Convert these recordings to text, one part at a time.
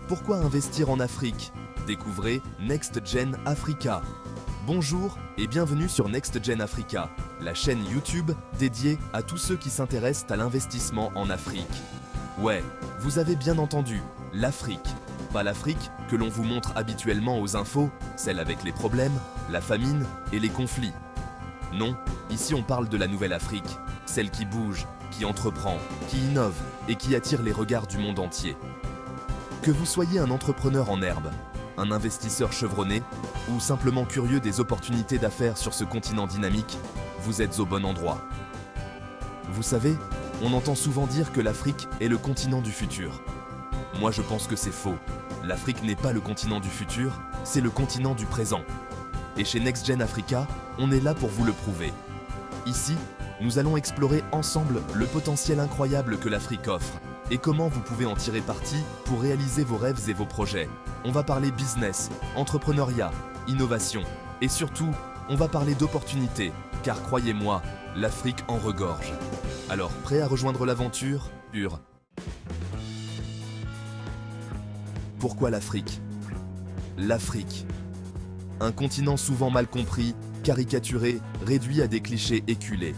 Pourquoi investir en Afrique? Découvrez Next Gen Africa. Bonjour et bienvenue sur Next Gen Africa, la chaîne YouTube dédiée à tous ceux qui s'intéressent à l'investissement en Afrique. Ouais, vous avez bien entendu, l'Afrique. Pas l'Afrique que l'on vous montre habituellement aux infos, celle avec les problèmes, la famine et les conflits. Non, ici on parle de la nouvelle Afrique, celle qui bouge, qui entreprend, qui innove et qui attire les regards du monde entier. Que vous soyez un entrepreneur en herbe, un investisseur chevronné ou simplement curieux des opportunités d'affaires sur ce continent dynamique, vous êtes au bon endroit. Vous savez, on entend souvent dire que l'Afrique est le continent du futur. Moi je pense que c'est faux. L'Afrique n'est pas le continent du futur, c'est le continent du présent. Et chez Next Gen Africa, on est là pour vous le prouver. Ici, nous allons explorer ensemble le potentiel incroyable que l'Afrique offre et comment vous pouvez en tirer parti pour réaliser vos rêves et vos projets. On va parler business, entrepreneuriat, innovation et surtout, on va parler d'opportunités, car croyez-moi, l'Afrique en regorge. Alors, prêt à rejoindre l'aventure? Pourquoi l'Afrique? L'Afrique. Un continent souvent mal compris, caricaturé, réduit à des clichés éculés.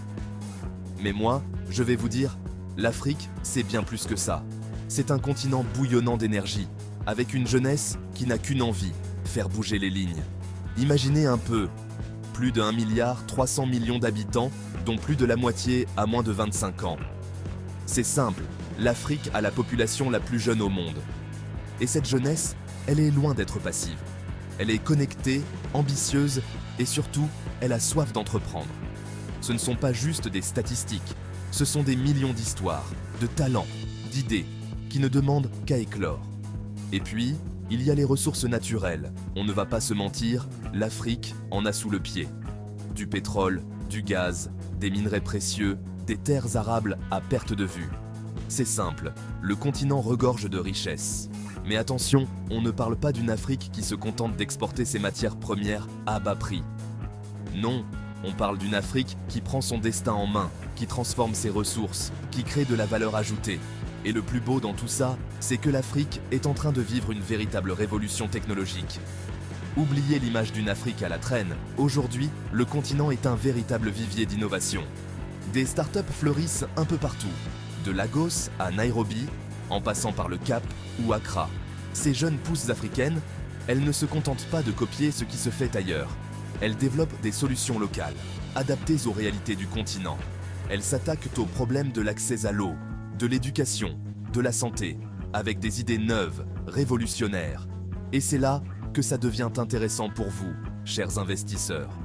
Mais moi, je vais vous dire, l'Afrique, c'est bien plus que ça. C'est un continent bouillonnant d'énergie, avec une jeunesse qui n'a qu'une envie, faire bouger les lignes. Imaginez un peu, plus de 1,3 milliard d'habitants, dont plus de la moitié a moins de 25 ans. C'est simple, l'Afrique a la population la plus jeune au monde. Et cette jeunesse, elle est loin d'être passive. Elle est connectée, ambitieuse et surtout, elle a soif d'entreprendre. Ce ne sont pas juste des statistiques, ce sont des millions d'histoires, de talents, d'idées, qui ne demandent qu'à éclore. Et puis, il y a les ressources naturelles. On ne va pas se mentir, l'Afrique en a sous le pied. Du pétrole, du gaz, des minerais précieux, des terres arables à perte de vue. C'est simple, le continent regorge de richesses. Mais attention, on ne parle pas d'une Afrique qui se contente d'exporter ses matières premières à bas prix. Non, on parle d'une Afrique qui prend son destin en main, qui transforme ses ressources, qui crée de la valeur ajoutée. Et le plus beau dans tout ça, c'est que l'Afrique est en train de vivre une véritable révolution technologique. Oubliez l'image d'une Afrique à la traîne. Aujourd'hui, le continent est un véritable vivier d'innovation. Des startups fleurissent un peu partout, de Lagos à Nairobi, en passant par le Cap ou Accra. Ces jeunes pousses africaines, elles ne se contentent pas de copier ce qui se fait ailleurs. Elles développent des solutions locales, adaptées aux réalités du continent. Elles s'attaquent aux problèmes de l'accès à l'eau, de l'éducation, de la santé, avec des idées neuves, révolutionnaires. Et c'est là que ça devient intéressant pour vous, chers investisseurs.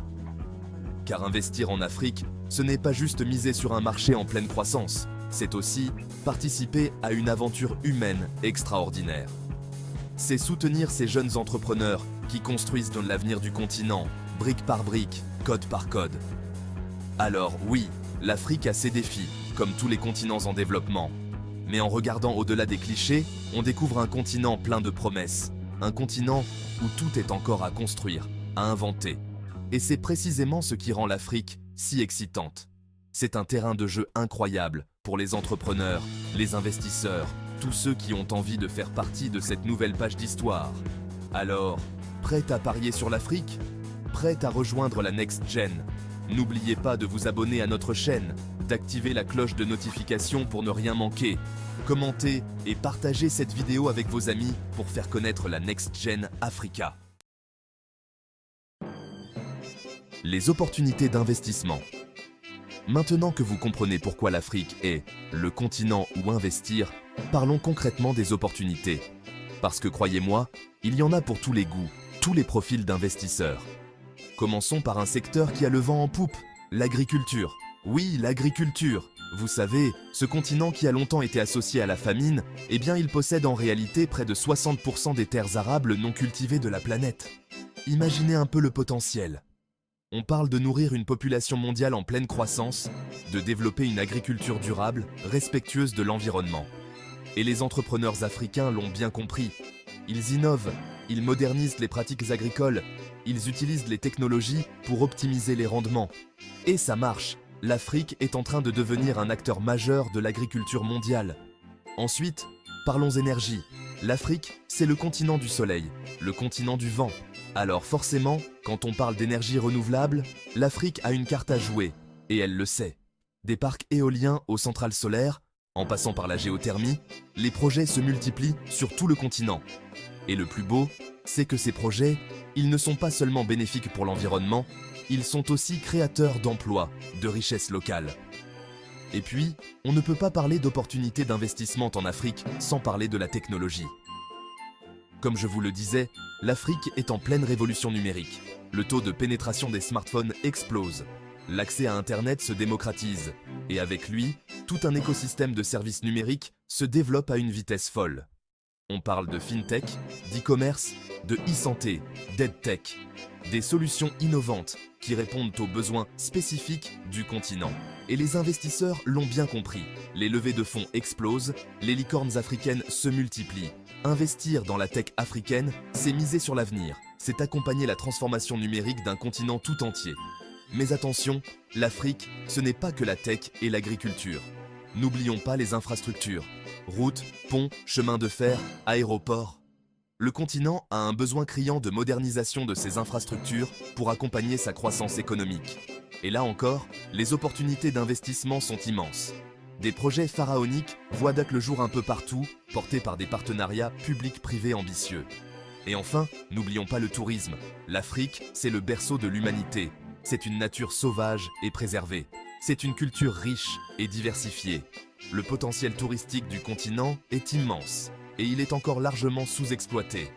Car investir en Afrique, ce n'est pas juste miser sur un marché en pleine croissance, c'est aussi participer à une aventure humaine extraordinaire. C'est soutenir ces jeunes entrepreneurs qui construisent dans l'avenir du continent, brique par brique, code par code. Alors oui, l'Afrique a ses défis, comme tous les continents en développement. Mais en regardant au-delà des clichés, on découvre un continent plein de promesses. Un continent où tout est encore à construire, à inventer. Et c'est précisément ce qui rend l'Afrique si excitante. C'est un terrain de jeu incroyable pour les entrepreneurs, les investisseurs, tous ceux qui ont envie de faire partie de cette nouvelle page d'histoire. Alors, prêt à parier sur l'Afrique? Prêt à rejoindre la Next Gen? N'oubliez pas de vous abonner à notre chaîne, d'activer la cloche de notification pour ne rien manquer. Commentez et partagez cette vidéo avec vos amis pour faire connaître la Next Gen Africa. Les opportunités d'investissement. Maintenant que vous comprenez pourquoi l'Afrique est le continent où investir, parlons concrètement des opportunités. Parce que croyez-moi, il y en a pour tous les goûts, tous les profils d'investisseurs. Commençons par un secteur qui a le vent en poupe, l'agriculture. Oui, l'agriculture. Vous savez, ce continent qui a longtemps été associé à la famine, eh bien il possède en réalité près de 60% des terres arables non cultivées de la planète. Imaginez un peu le potentiel. On parle de nourrir une population mondiale en pleine croissance, de développer une agriculture durable, respectueuse de l'environnement. Et les entrepreneurs africains l'ont bien compris. Ils innovent, ils modernisent les pratiques agricoles, ils utilisent les technologies pour optimiser les rendements. Et ça marche, l'Afrique est en train de devenir un acteur majeur de l'agriculture mondiale. Ensuite, parlons énergie. L'Afrique, c'est le continent du soleil, le continent du vent. Alors forcément, quand on parle d'énergie renouvelable, l'Afrique a une carte à jouer, et elle le sait. Des parcs éoliens aux centrales solaires, en passant par la géothermie, les projets se multiplient sur tout le continent. Et le plus beau, c'est que ces projets, ils ne sont pas seulement bénéfiques pour l'environnement, ils sont aussi créateurs d'emplois, de richesses locales. Et puis, on ne peut pas parler d'opportunités d'investissement en Afrique sans parler de la technologie. Comme je vous le disais, l'Afrique est en pleine révolution numérique. Le taux de pénétration des smartphones explose. L'accès à Internet se démocratise. Et avec lui, tout un écosystème de services numériques se développe à une vitesse folle. On parle de fintech, d'e-commerce, de e-santé, d'edtech. Des solutions innovantes qui répondent aux besoins spécifiques du continent. Et les investisseurs l'ont bien compris. Les levées de fonds explosent, les licornes africaines se multiplient. Investir dans la tech africaine, c'est miser sur l'avenir. C'est accompagner la transformation numérique d'un continent tout entier. Mais attention, l'Afrique, ce n'est pas que la tech et l'agriculture. N'oublions pas les infrastructures. Routes, ponts, chemins de fer, aéroports. Le continent a un besoin criant de modernisation de ses infrastructures pour accompagner sa croissance économique. Et là encore, les opportunités d'investissement sont immenses. Des projets pharaoniques voient le jour un peu partout, portés par des partenariats publics-privés ambitieux. Et enfin, n'oublions pas le tourisme. L'Afrique, c'est le berceau de l'humanité. C'est une nature sauvage et préservée. C'est une culture riche et diversifiée. Le potentiel touristique du continent est immense et il est encore largement sous-exploité.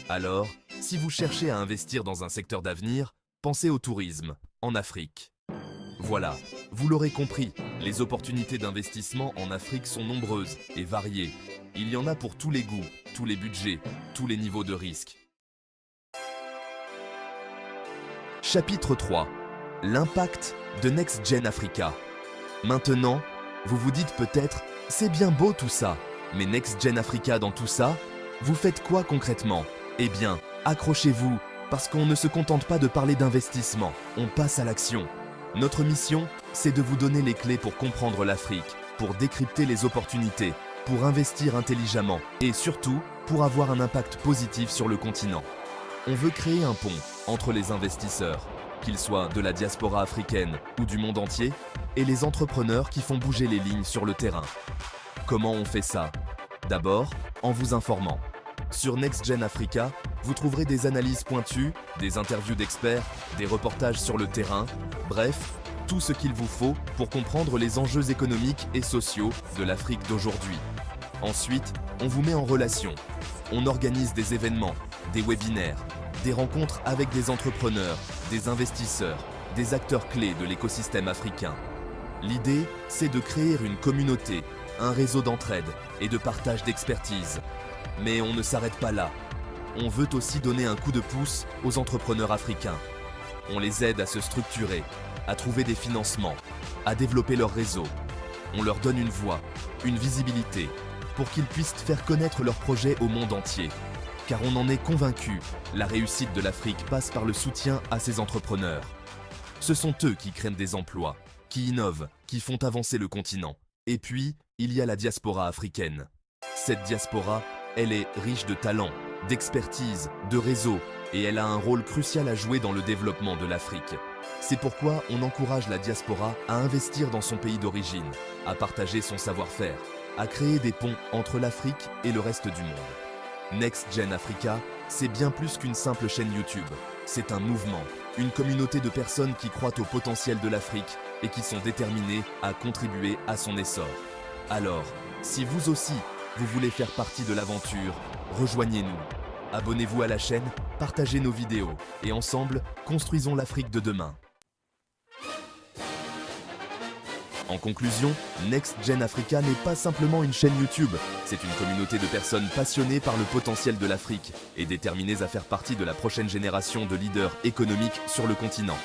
Alors, si vous cherchez à investir dans un secteur d'avenir, pensez au tourisme en Afrique. Voilà, vous l'aurez compris, les opportunités d'investissement en Afrique sont nombreuses et variées. Il y en a pour tous les goûts, tous les budgets, tous les niveaux de risque. Chapitre 3. L'impact de Next Gen Africa. Maintenant, vous vous dites peut-être, c'est bien beau tout ça, mais Next Gen Africa dans tout ça, vous faites quoi concrètement? Eh bien, accrochez-vous, parce qu'on ne se contente pas de parler d'investissement, on passe à l'action. Notre mission, c'est de vous donner les clés pour comprendre l'Afrique, pour décrypter les opportunités, pour investir intelligemment et surtout, pour avoir un impact positif sur le continent. On veut créer un pont entre les investisseurs, qu'ils soient de la diaspora africaine ou du monde entier, et les entrepreneurs qui font bouger les lignes sur le terrain. Comment on fait ça? D'abord, en vous informant. Sur Next Gen Africa, vous trouverez des analyses pointues, des interviews d'experts, des reportages sur le terrain, bref, tout ce qu'il vous faut pour comprendre les enjeux économiques et sociaux de l'Afrique d'aujourd'hui. Ensuite, on vous met en relation. On organise des événements, des webinaires, des rencontres avec des entrepreneurs, des investisseurs, des acteurs clés de l'écosystème africain. L'idée, c'est de créer une communauté, un réseau d'entraide et de partage d'expertise. Mais on ne s'arrête pas là. On veut aussi donner un coup de pouce aux entrepreneurs africains. On les aide à se structurer, à trouver des financements, à développer leur réseau. On leur donne une voix, une visibilité, pour qu'ils puissent faire connaître leurs projets au monde entier. Car on en est convaincu, la réussite de l'Afrique passe par le soutien à ses entrepreneurs. Ce sont eux qui créent des emplois, qui innovent, qui font avancer le continent. Et puis, il y a la diaspora africaine. Cette diaspora, elle est riche de talents, d'expertise, de réseaux, et elle a un rôle crucial à jouer dans le développement de l'Afrique. C'est pourquoi on encourage la diaspora à investir dans son pays d'origine, à partager son savoir-faire, à créer des ponts entre l'Afrique et le reste du monde. Next Gen Africa, c'est bien plus qu'une simple chaîne YouTube. C'est un mouvement, une communauté de personnes qui croient au potentiel de l'Afrique et qui sont déterminées à contribuer à son essor. Alors, si vous aussi, vous voulez faire partie de l'aventure, rejoignez-nous. Abonnez-vous à la chaîne, partagez nos vidéos et ensemble, construisons l'Afrique de demain. En conclusion, Next Gen Africa n'est pas simplement une chaîne YouTube, c'est une communauté de personnes passionnées par le potentiel de l'Afrique et déterminées à faire partie de la prochaine génération de leaders économiques sur le continent.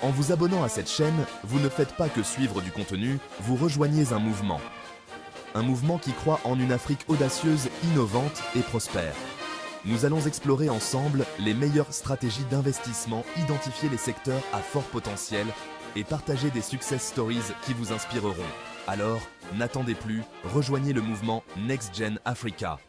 En vous abonnant à cette chaîne, vous ne faites pas que suivre du contenu, vous rejoignez un mouvement. Un mouvement qui croit en une Afrique audacieuse, innovante et prospère. Nous allons explorer ensemble les meilleures stratégies d'investissement, identifier les secteurs à fort potentiel et partager des success stories qui vous inspireront. Alors, n'attendez plus, rejoignez le mouvement Next Gen Africa.